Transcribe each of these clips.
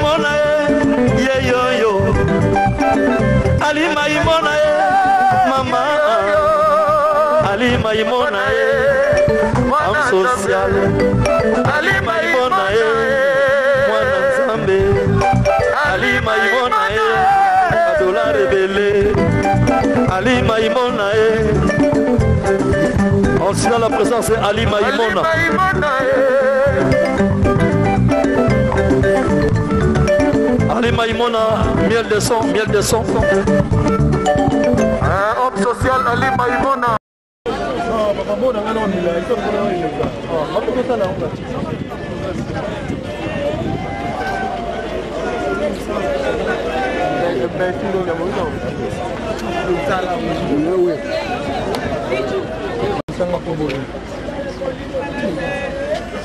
Maimona ye yo yo Ali Maimona ye mama Ali Maimona ye am social Ali Maimona ye mwana Nzambe Ali Maimona ye adola rebelle Ali Maimona ye on signale la présence de Ali Maimona Ali Maimona, miel de son, miel de son. Homme social, Ali Maimona.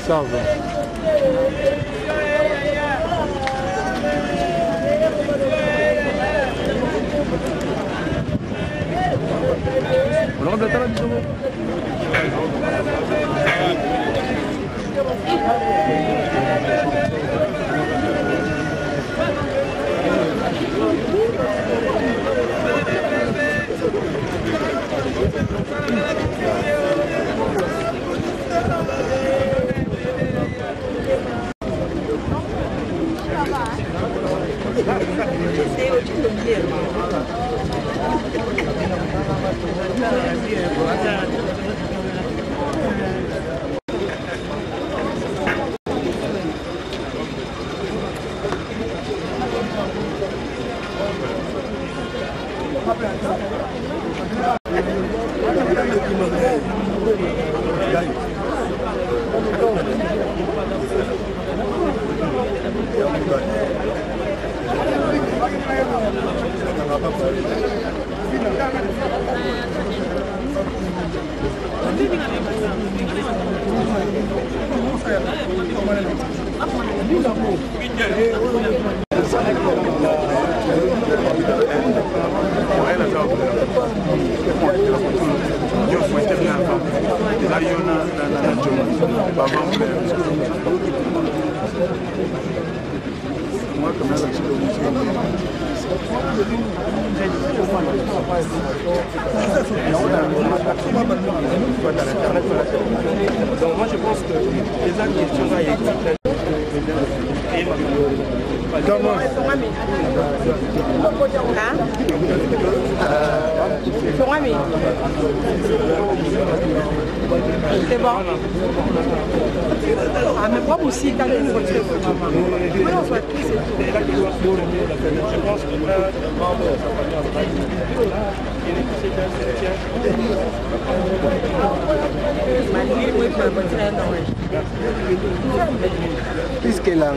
Ça va. On aura de la talent, disons. Donc moi je pense que les questions là c'est bon. Ah, mais moi aussi, quand même, je pense que puisqu'elle a un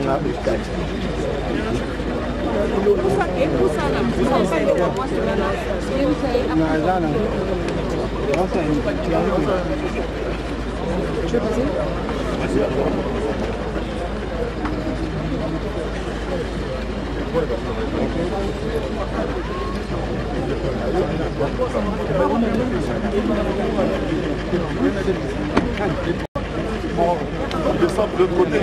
tu veux passer? Bon, on descend de l'autre côté.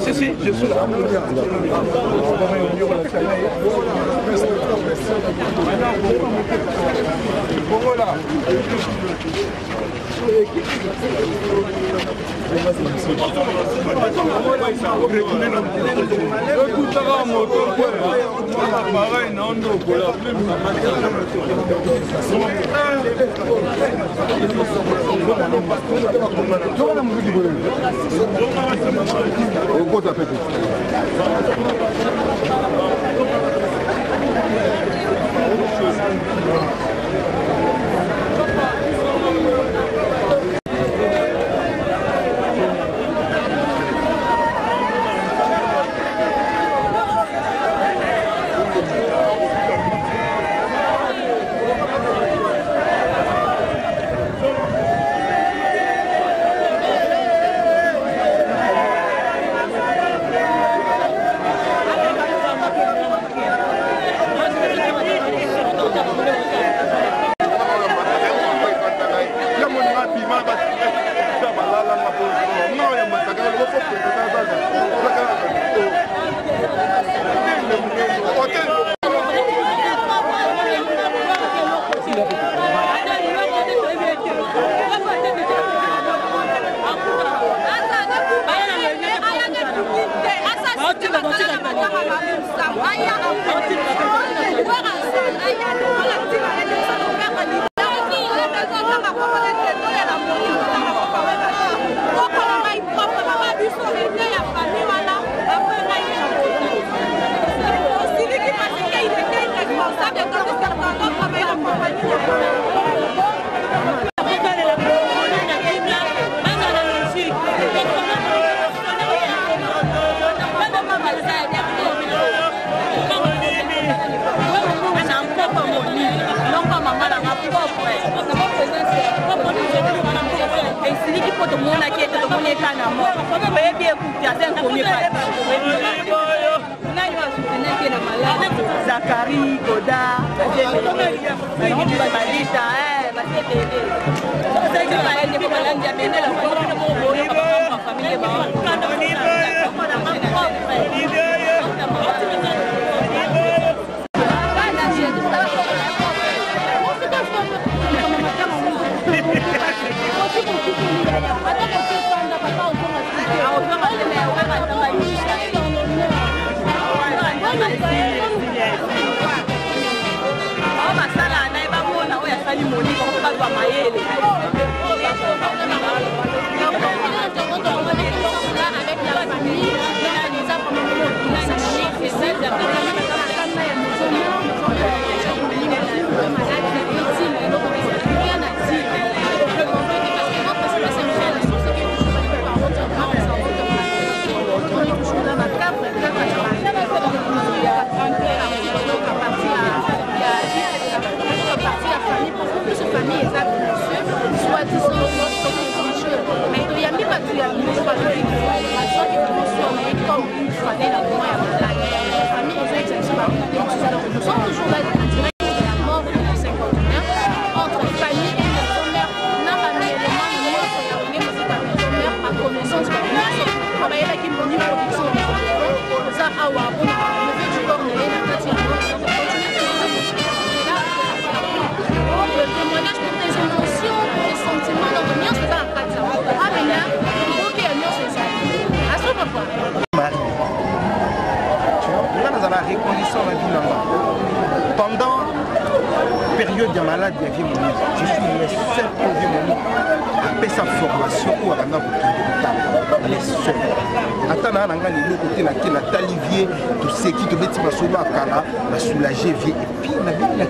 Si, si, je suis là. maman là ma propre et c'est lui qui faut tout le monde qui est tout le monde est à moi vous voyez bien écouter à un premier pas Zachary Godard Malita pendant la période de maladie, je suis le seul qui a fait sa formation ou à la seul. Attends, la talivier, tout ce qui te met sur solo à Kala, la soulager vie. Et puis, la vie, la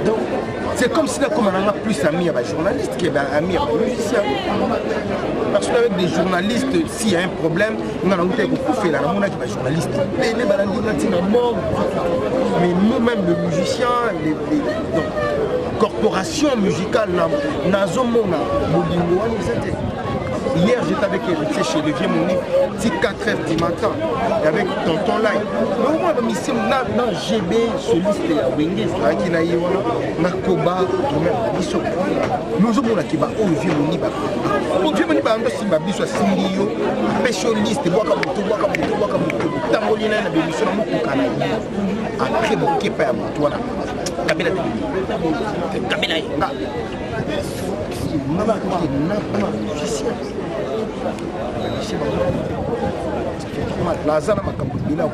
donc c'est comme si on a plus amis à journalistes qui est amis à musiciens. Parce qu'avec des journalistes, s'il y a un problème, on a beaucoup fait la journaliste. Mais nous-mêmes, les musiciens, les corporations musicales, hier, j'étais avec Eric chez le vieux Moni, c'est 4h du matin, et avec Tonton Lai. Mais au moins, dans GB, soliste, il y a Wengis, il y a Koba, nous avons la Kiba, au vieux Moni. Au vieux Moni, il y a un biso à Sindio, pécholiste, Tambolina, la bémission, après, mon képa à Moutouana. Kabila. Lazana makambila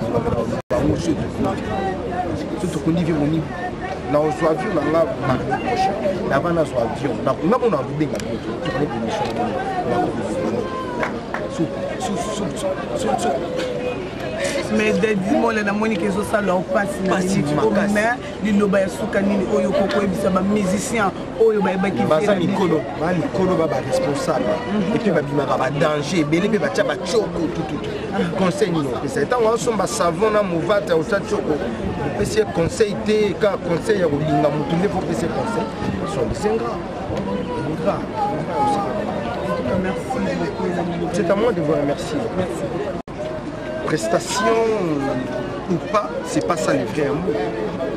surtout qu'on dit venu na ozo avion na nga mardi prochain na bana zo avion na mona benga to ko émission mais des dis-moi les Monique et ça leur passe mais liloba suka nini oyo koko ebisa ba musicien oyo ba ki basa mikolo ba responsable et puis ba bimaka ba danger belé pe ba tia ba choko tout conseil non c'est tant on somba savon na mouvata au chat choko pese conseil te ka conseil ya kolinga mutu ne faut pese conseil c'est grave merci beaucoup c'est à moi de vous remercier prestation ou pas, c'est pas ça le vrai amour.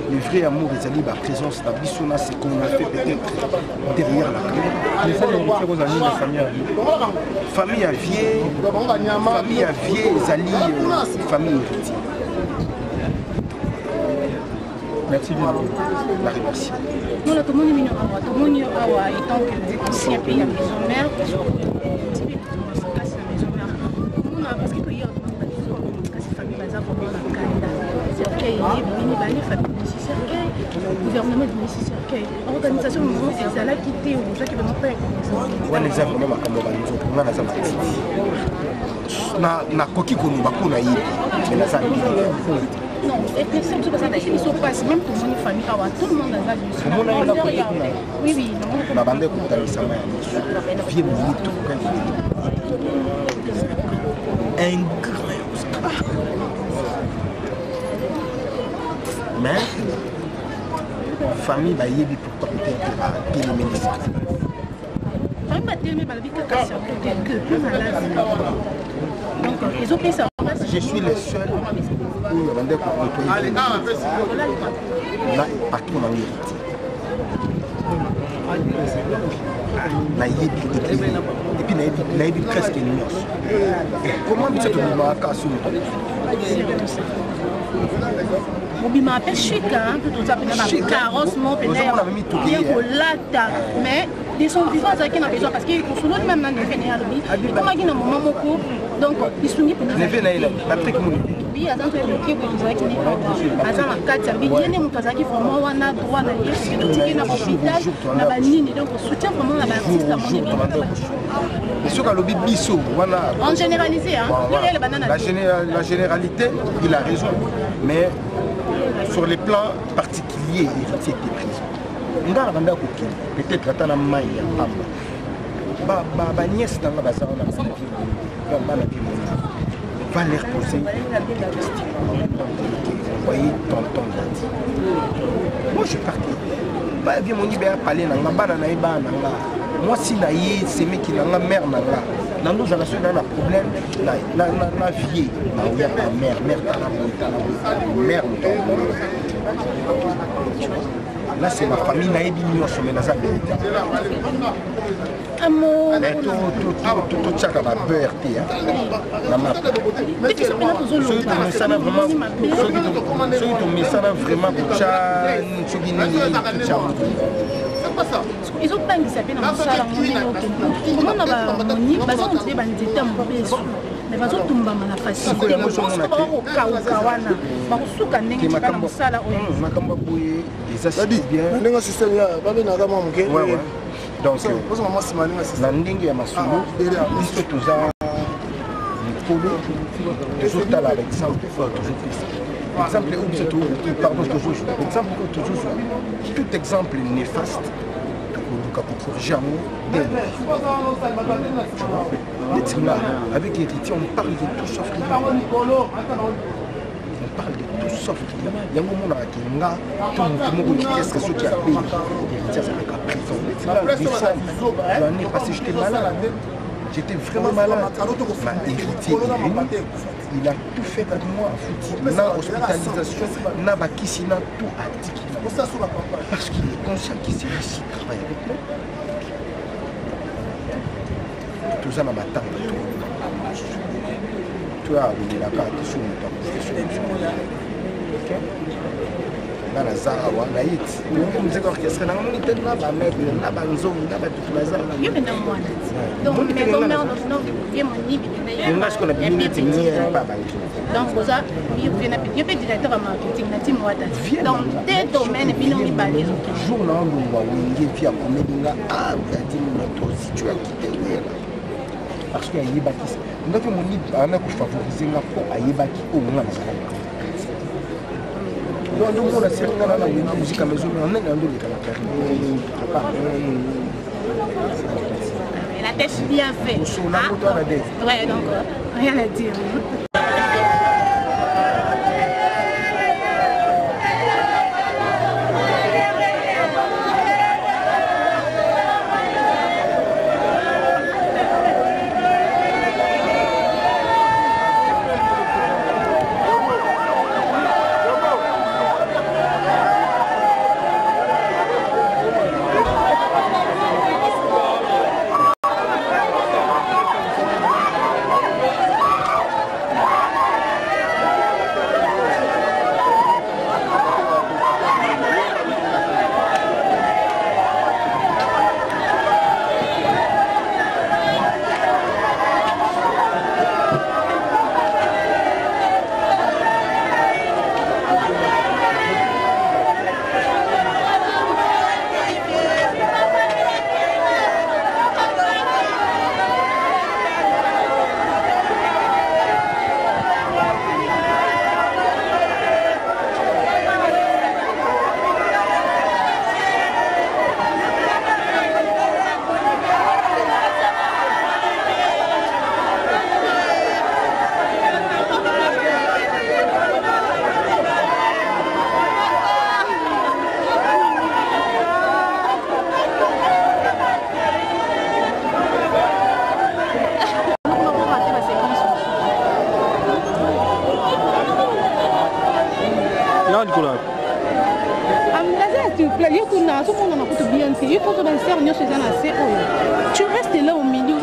Le vrai amour, ils allaient la présence d'Abissona, c'est qu'on a fait peut-être derrière la caméra. Mais ça, il y a des amis de famille à vie. Famille à vie, ils allaient famille héritière. Merci bien. La remercie. Nous, la commune étant que aussi un pays à maison mère, parce que gouvernement de cercueil. Organisation c'est là qui était ou qui vraiment pas un exemple même na koki ko mbako na yi mais na ça Non, c'est pressé parce que ils sont pas même pour mon famille, tout le monde a la vie. Oui, oui. La bande est ça vieux bonito un grand Oscar. Mais famille va y aller pour peut-être à télémédecine. Famille va télémédecine va vivre que donc ils ont payé ça. Je suis le seul où il rendait pour le pays. Là, partout dans l'héritier. Là, il y a et puis il y a presque une nuance. Comment tu te dis à Kassou? Mobima appelle chic, hein, tout ça, carrosse, mon pénère, bien colata, mais des sont vivants, ça qui n'a besoin parce qu'ils sont l'autre même dans les vénéales, comment ils n'ont pas beaucoup, donc ils sont ni pour nous. Les vénéales, Patrick Mouni. Oui, à l'entrée de l'équipe, vous avez qui n'est pas à la carte, il y a des moutons qui font moi, on a droit d'aller, c'est tout ce qui est dans l'hôpital, la banine, donc on soutient vraiment la bâtisse, la monnaie. En généralisé, hein, la généralité, il a raison, mais sur les plans particuliers, héritier des prisons. Peut-être à la maille, ma nièce dans la bazar, va leur poser des questions. Vous voyez, tonton Dati. Moi, je suis parti. Bien mon ibé a parlé, moi, si c'est mes qui n'ont pas mère, dans nos relations, on a un problème. La vie, la mère, là, c'est ma famille, on a une sommet dans la vérité. Amour. Mais tout ça, ça va beurre. Ils ont pas mis ça dans le salon. Comment on va monter? Parce qu'on dit bandit à mon baiser. Mais parce qu'on tombe dans la facilité. Moi, je pense qu'on au kawana. Mais on souka n'engue pas dans le salon. Ça dit bien. On a un système là. On a un ouais. Donc, la ndenge ya masolo, biso toza likolo, toujours tala l'exemple fort, exemple pardon, tout exemple néfaste, pour corriger amour, avec l'héritier, on parle de tout sauf rien. On parle de tout sauf rien. Il y a un moment où tout le monde qu'est-ce que ce qui a payé l'héritier, c'est la prison. L'année passée, j'étais malade. J'étais vraiment malade. Ma héritier est venu. Il a tout fait pour moi. Na hospitalisation, na bakisi, na tout a dit qu'il a. Parce qu'il est conscient qu'il s'est réussi à travailler avec moi. Tout ça, ma tante. Tu as vu la carte sur mon temps. Dans la Zara, on a dit que c'est orchestré dans le monde, il y a un zone, il y a un zone. Il y a un moine. Donc, mais comme on a il y a un livre. Il y a un qu'on a bien dit, il y a un papa. Donc, il y a un directeur en marketing, donc, des domaines, et puis on y balise. Jour là, on va via Comédinga, ah, vous avez dit, si tu as quitté, parce qu'il y a un bâtisse. On a fait mon livre, on a favorisé la peau à Yébaki au moins. La musique à maison, on est dans le la tête bien faite. Ouais, donc rien à dire. na likolo s'il te plaît, il faut que tu restes là au milieu.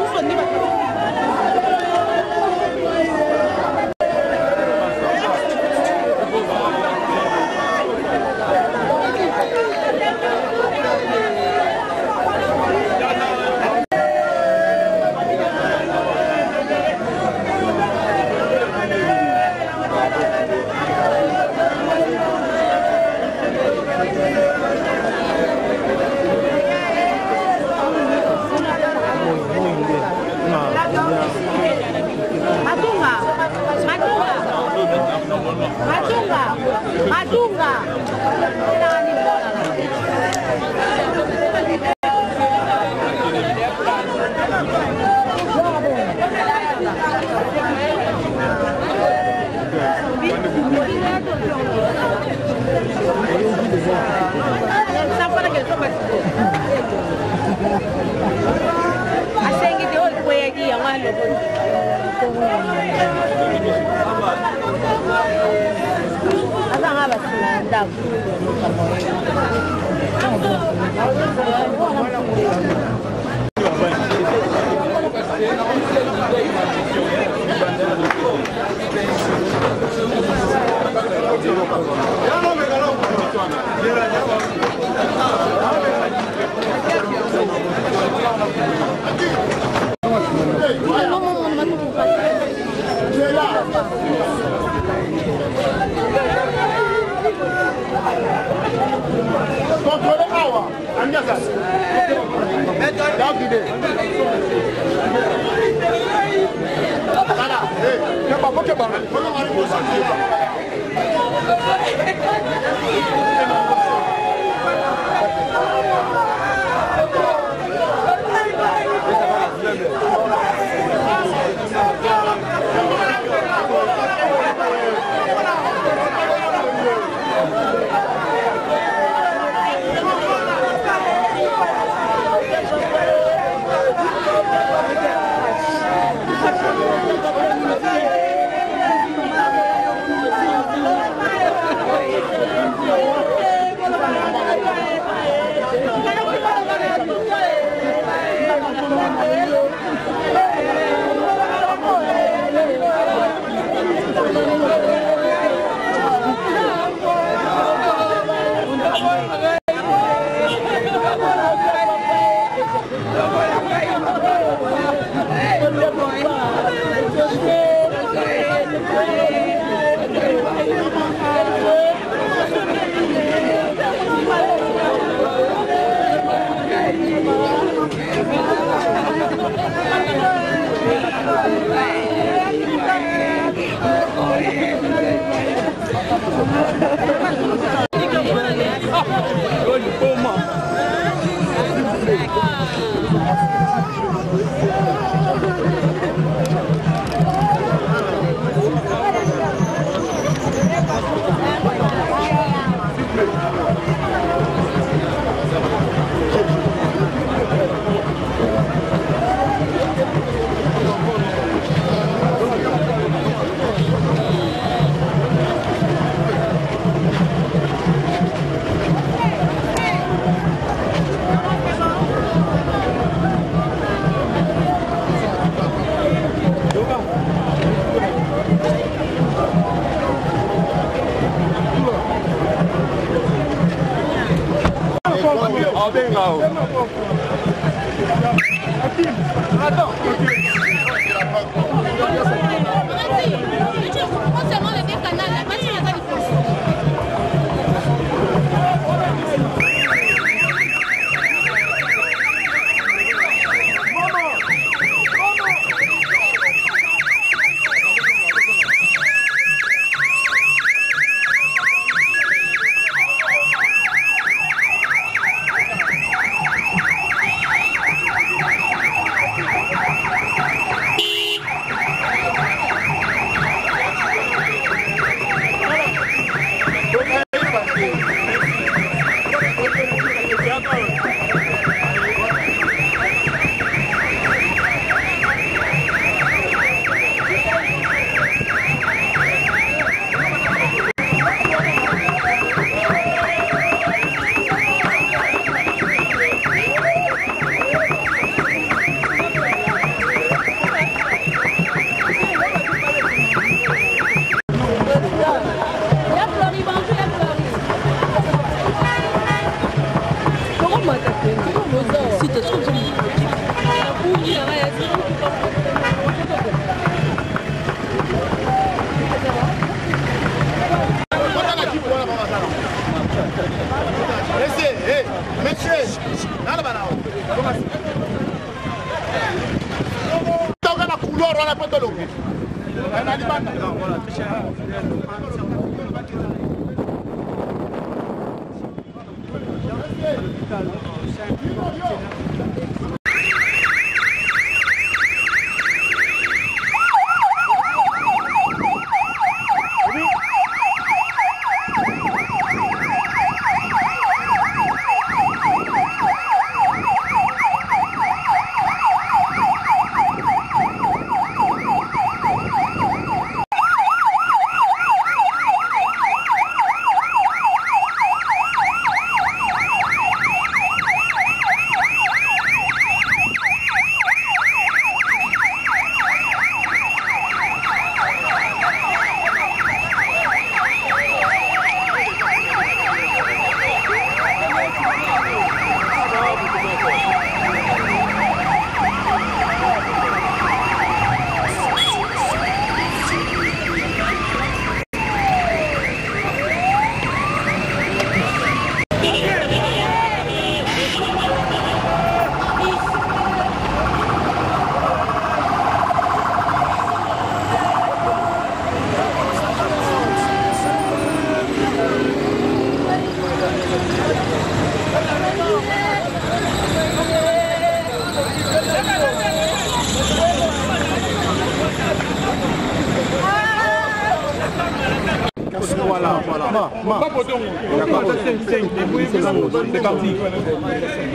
C'est parti.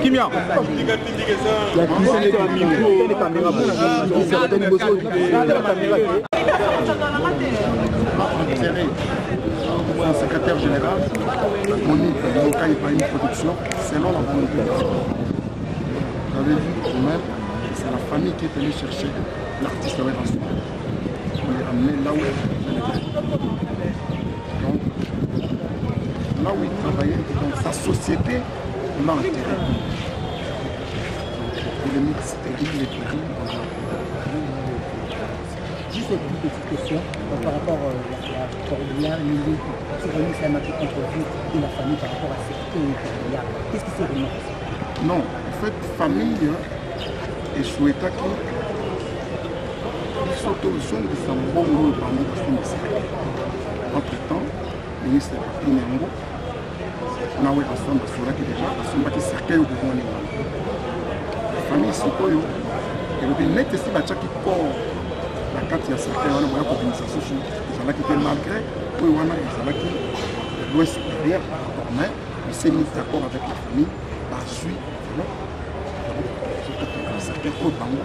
Kimia. Le secrétaire général, Monique, quand il parle de production, selon la volonté. Vous avez vu vous-même, c'est la famille qui est venue chercher l'artiste avec un soin. On l'a amené là où il était. Donc, là où il travaillait, dans sa société, on a intérêt. Il est mix, il est pris. Juste une petite question par rapport à la Cordia, l'idée sur une climatique contre vous et la famille par rapport à cette Cordia. Qu'est-ce qui s'est vraiment passé? Non, en fait, famille et souhaita que les solutions de sa bonne parmi les films. Entre-temps, le ministre est parti Néango. On a eu ensemble sur qui déjà, ensemble qui cercueil au gouvernement. La famille Sokoyo, et le net est si bâti qui corps. La carte il y a certains on a organisation ils ont quitté malgré pour on a ils ont quitté l'ouest supérieur mais il s'est mis d'accord avec la famille par suite non c'est un autre bango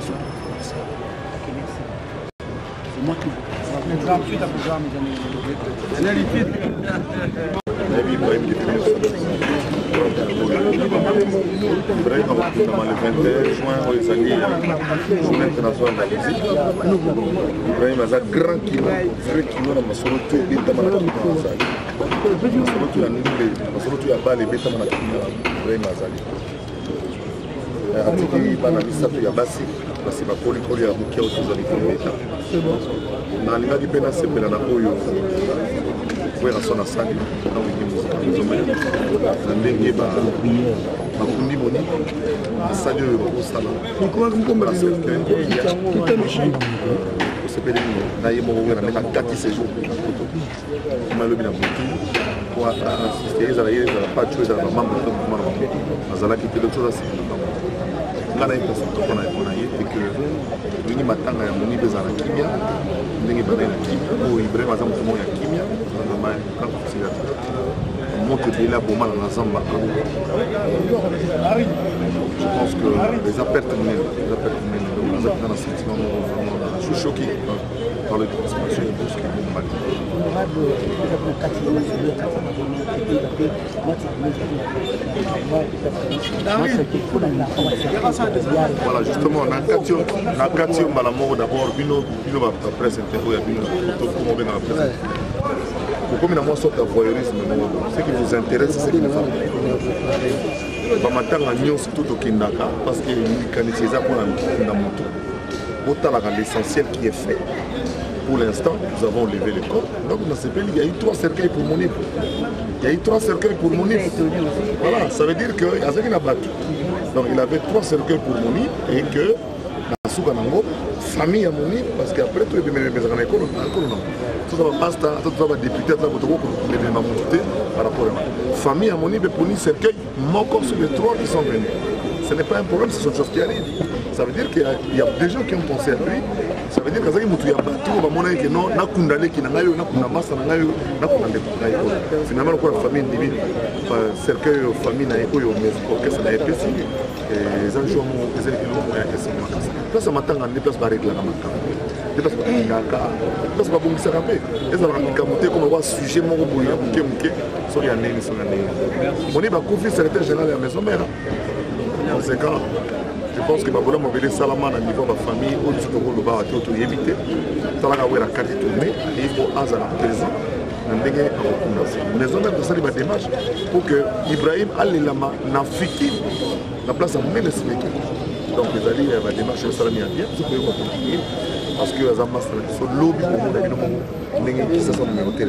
c'est moi qui vous présente suite à programme Ibrahim dans le 21 juin aux années journée internationale de la musique. Ibrahim a un grand kilo, vrai kilo dans ma solo tout et bêta manaki dans la salle. Ma solo tout la nouvelle, ma solo tout la balle et bêta manaki Ibrahim Azali. Atiki banami sato ya basi, basi ba poli poli ya mukia otuzali kwa bêta. Na linga pena sepela na oyo. Wera sona sali na wingi muzika na ndenge ba bakundi boni asali oyo bakosala komela cercueil osepeli na ye moko wera meka 4 séjours malobi na motu po assiste ezala ye ezala patio ezala bamambre to mokoma na bango azalaki te loto aza sika na bango nga na ye mpasi toko na ye te ke ndenge matanga ya moni mpe ezala na kimia ndenge bana na kimia oyo Ibrahim aza moto moko ya kimia monte de la bombe dans l'ensemble. Je pense que les appels terminés, dans un sentiment je suis choqué par les transformations de tout ce qui est mal. Voilà, justement, on a 4 malamoro d'abord, la presse intérieure, dans la presse. Comme il y a une sorte de voyeurisme, ce qui vous intéresse, c'est ce qui nous fait. Surtout au Kindaka, parce que les l'essentiel qui est fait. Pour l'instant, nous avons levé le corps. Donc, dans ce pays, il y a eu 3 cercueils pour Monif. Il y a eu 3 cercueils pour Monif. Voilà, ça veut dire qu'il y a ce qu'il a battu. Donc, il avait 3 cercueils pour Monif et que la basuka nango famille ya moni parce que après tout ebimeli bezaka na ekolo nango toza bapasta ata toza badepute ata botoko komemema motu te par rapport à famille ya moni beponi cercueil moko sur les 3 qui sont venus. Ce n'est pas un problème, c'est autre chose qui arrive. Ça veut dire qu'il y a des gens qui ont pensé à lui. Ça veut dire que y a battu, non, na kundale qui n'a pas eu, na massa n'a eu, na kundale. Finalement, la famille divine, cercueil famille n'a pas eu, mais orchestre n'a pas eu. Et les gens ont des éléments. Là, ça m'attend à des places par règle. Des places par règle. Des places par bon qui s'arrête. Et ça va me comme on voit sujet mon boulot, sur la neige, sur la neige. On est confié secrétaire général à la maison mère. Conséquent, je pense que Babola Mobile Salama à niveau de la famille, au dessus de l'Oba, à tout éviter. Salaka Wera Kati tourné, il faut Azara présent. Les hommes ont fait des démarches pour que Ibrahim Al-Lama n'affique la place à Ménesque. Donc les alliés ont fait des démarches de Salami à bien, parce que les Amas sont lobby pour nous, qui se sont numérotés.